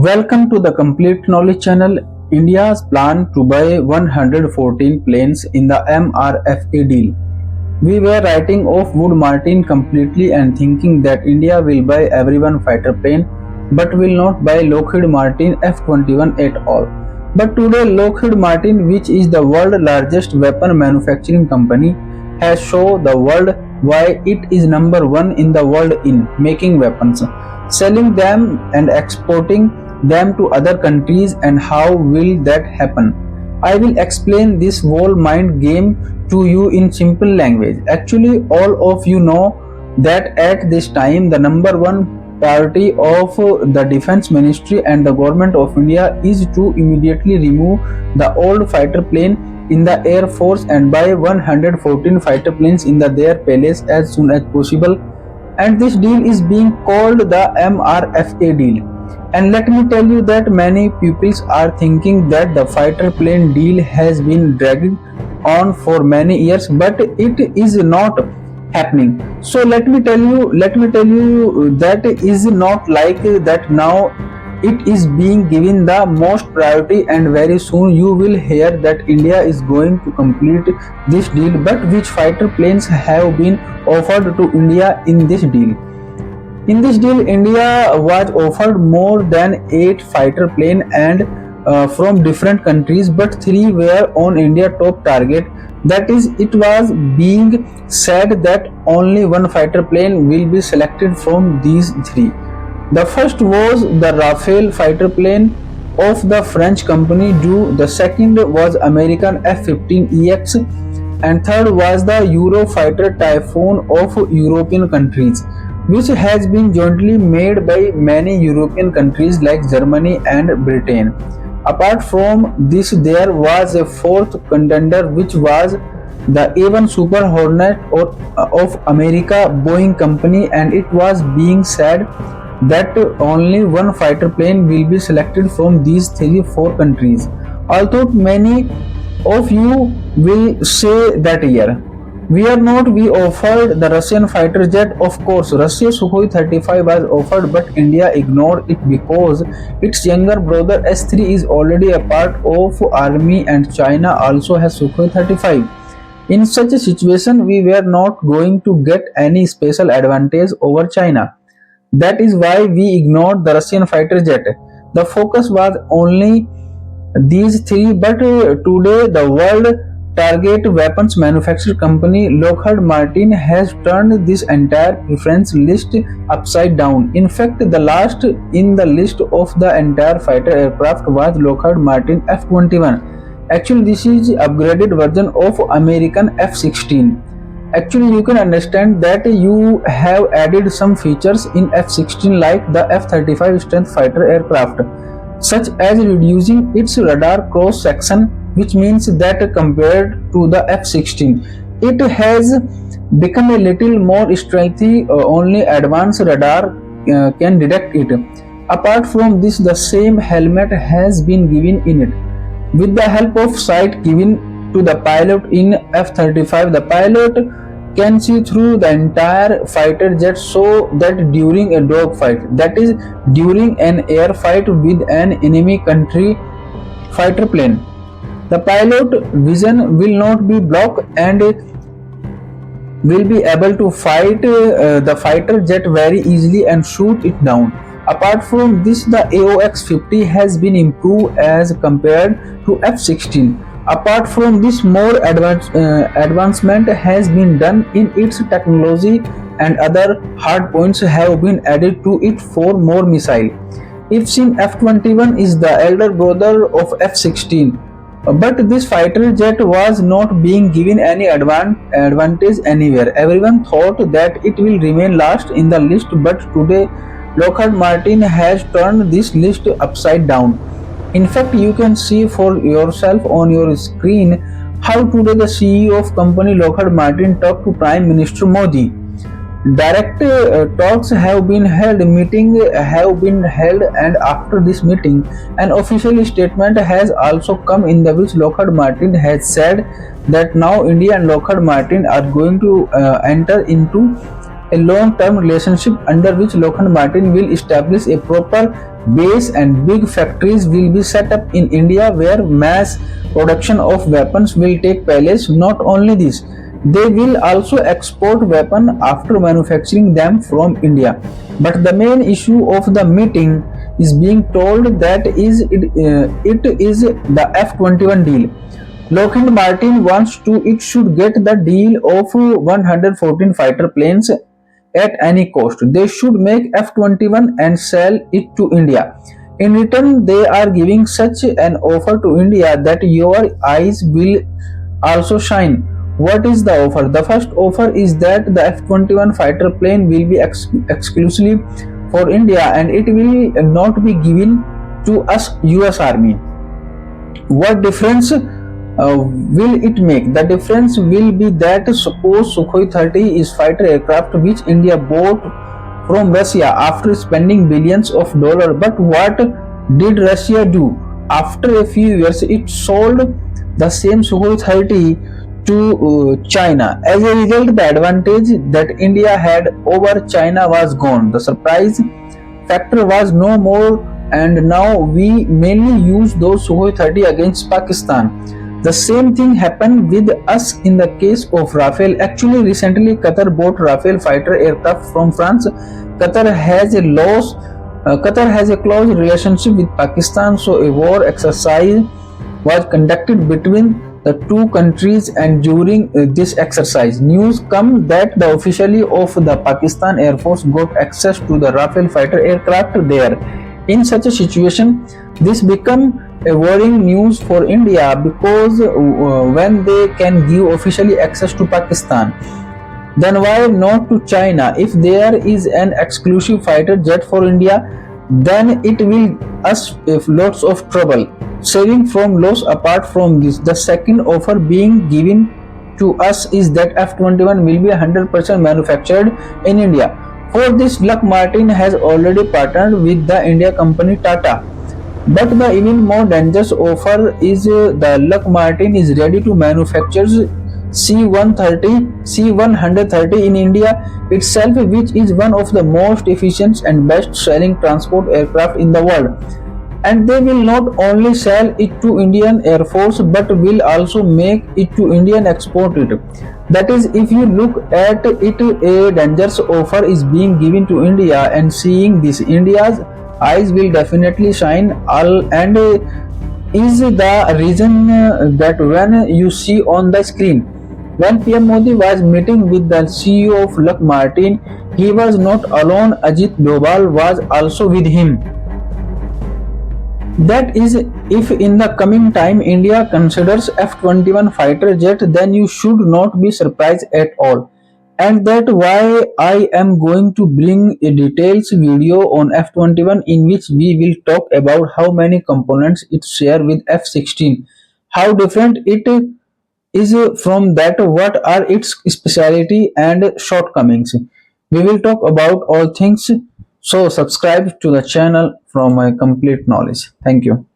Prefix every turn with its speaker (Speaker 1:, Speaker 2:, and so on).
Speaker 1: Welcome to the Complete Knowledge Channel. India's plan to buy 114 planes in the MRFA deal. We were writing off Wood Martin completely and thinking that India will buy everyone fighter plane but will not buy Lockheed Martin F-21 at all. But today Lockheed Martin, which is the world's largest weapon manufacturing company, has shown the world why it is number one in the world in making weapons, selling them and exporting them to other countries. And how will that happen? I will explain this whole mind game to you in simple language. Actually, all of you know that at this time the number one priority of the defense ministry and the government of India is to immediately remove the old fighter plane in the air force and buy 114 fighter planes in their place as soon as possible. And this deal is being called the MRFA deal. And let me tell you that many people are thinking that the fighter plane deal has been dragged on for many years, but it is not happening. So let me tell you that is not like that. Now it is being given the most priority, and very soon you will hear that India is going to complete this deal. But which fighter planes have been offered to India in this deal? In this deal, India was offered more than 8 fighter planes and from different countries, but 3 were on India top target. That is, it was being said that only one fighter plane will be selected from these 3. The first was the Rafale fighter plane of the French company DU, the second was American F-15EX, and third was the Eurofighter Typhoon of European countries, which has been jointly made by many European countries like Germany and Britain. Apart from this, there was a fourth contender, which was the A-1 Super Hornet of America Boeing company, and it was being said that only one fighter plane will be selected from these 4 countries. Although many of you will say that here we offered the Russian fighter jet. Of course, Russia's Sukhoi 35 was offered, but India ignored it because its younger brother S-3 is already a part of army and China also has Sukhoi 35. In such a situation, we were not going to get any special advantage over China. That is why we ignored the Russian fighter jet. The focus was only these 3, but today the world target weapons manufacturer company Lockheed Martin has turned this entire preference list upside down. In fact, the last in the list of the entire fighter aircraft was Lockheed Martin F-21. Actually, this is upgraded version of American F-16. Actually, you can understand that you have added some features in F-16 like the F-35 strength fighter aircraft, such as reducing its radar cross section, which means that compared to the F-16, it has become a little more stealthy. Only advanced radar can detect it. Apart from this, the same helmet has been given in it. With the help of sight given to the pilot in F-35, the pilot can see through the entire fighter jet, so that during a dogfight, that is during an air fight with an enemy country fighter plane, the pilot vision will not be blocked and will be able to fight the fighter jet very easily and shoot it down. Apart from this, the AOX-50 has been improved as compared to F-16. Apart from this, more advancement has been done in its technology, and other hard points have been added to it for more missile. If seen, F-21 is the elder brother of F-16. But this fighter jet was not being given any advantage anywhere. Everyone thought that it will remain last in the list, but today Lockheed Martin has turned this list upside down. In fact, you can see for yourself on your screen how today the CEO of company Lockheed Martin talked to Prime Minister Modi. Direct talks have been held, meetings have been held, and after this meeting, an official statement has also come in which Lockheed Martin has said that now India and Lockheed Martin are going to enter into a long-term relationship under which Lockheed Martin will establish a proper base and big factories will be set up in India where mass production of weapons will take place. Not only this, they will also export weapons after manufacturing them from India. But the main issue of the meeting is being told that it is the F-21 deal. Lockheed Martin wants to it should get the deal of 114 fighter planes at any cost. They should make F-21 and sell it to India. In return, they are giving such an offer to India that your eyes will also shine. What is the offer? The first offer is that the F-21 fighter plane will be exclusively for India and it will not be given to us US Army. What difference will it make? The difference will be that suppose Sukhoi 30 is fighter aircraft which India bought from Russia after spending billions of dollars. But what did Russia do? After a few years, it sold the same Sukhoi 30 to China. As a result, the advantage that India had over China was gone. The surprise factor was no more, and now we mainly use those Sukhoi 30 against Pakistan. The same thing happened with us in the case of Rafale. Actually, recently Qatar bought Rafale fighter aircraft from France. Qatar has a close relationship with Pakistan, so a war exercise was conducted between the two countries, and during this exercise, news come that the officially of the Pakistan Air Force got access to the Rafale fighter aircraft there. In such a situation, this become a worrying news for India because when they can give officially access to Pakistan, then why not to China? If there is an exclusive fighter jet for India, then it will us lots of trouble. Saving from loss apart from this, the second offer being given to us is that F-21 will be 100% manufactured in India. For this, Lockheed Martin has already partnered with the India company Tata. But the even more dangerous offer is the Lockheed Martin is ready to manufacture C-130 in India itself, which is one of the most efficient and best-selling transport aircraft in the world. And they will not only sell it to Indian Air Force but will also make it to Indian export it. That is, if you look at it, a dangerous offer is being given to India, and seeing this, India's eyes will definitely shine. And is the reason that when you see on the screen, when PM Modi was meeting with the CEO of Lockheed Martin, he was not alone. Ajit Doval was also with him. That is, if in the coming time India considers F-21 fighter jet, then you should not be surprised at all. And that why I am going to bring a details video on F-21 in which we will talk about how many components it share with F-16, how different it is from that, what are its speciality and shortcomings. We will talk about all things, so subscribe to the channel for my complete knowledge. Thank you.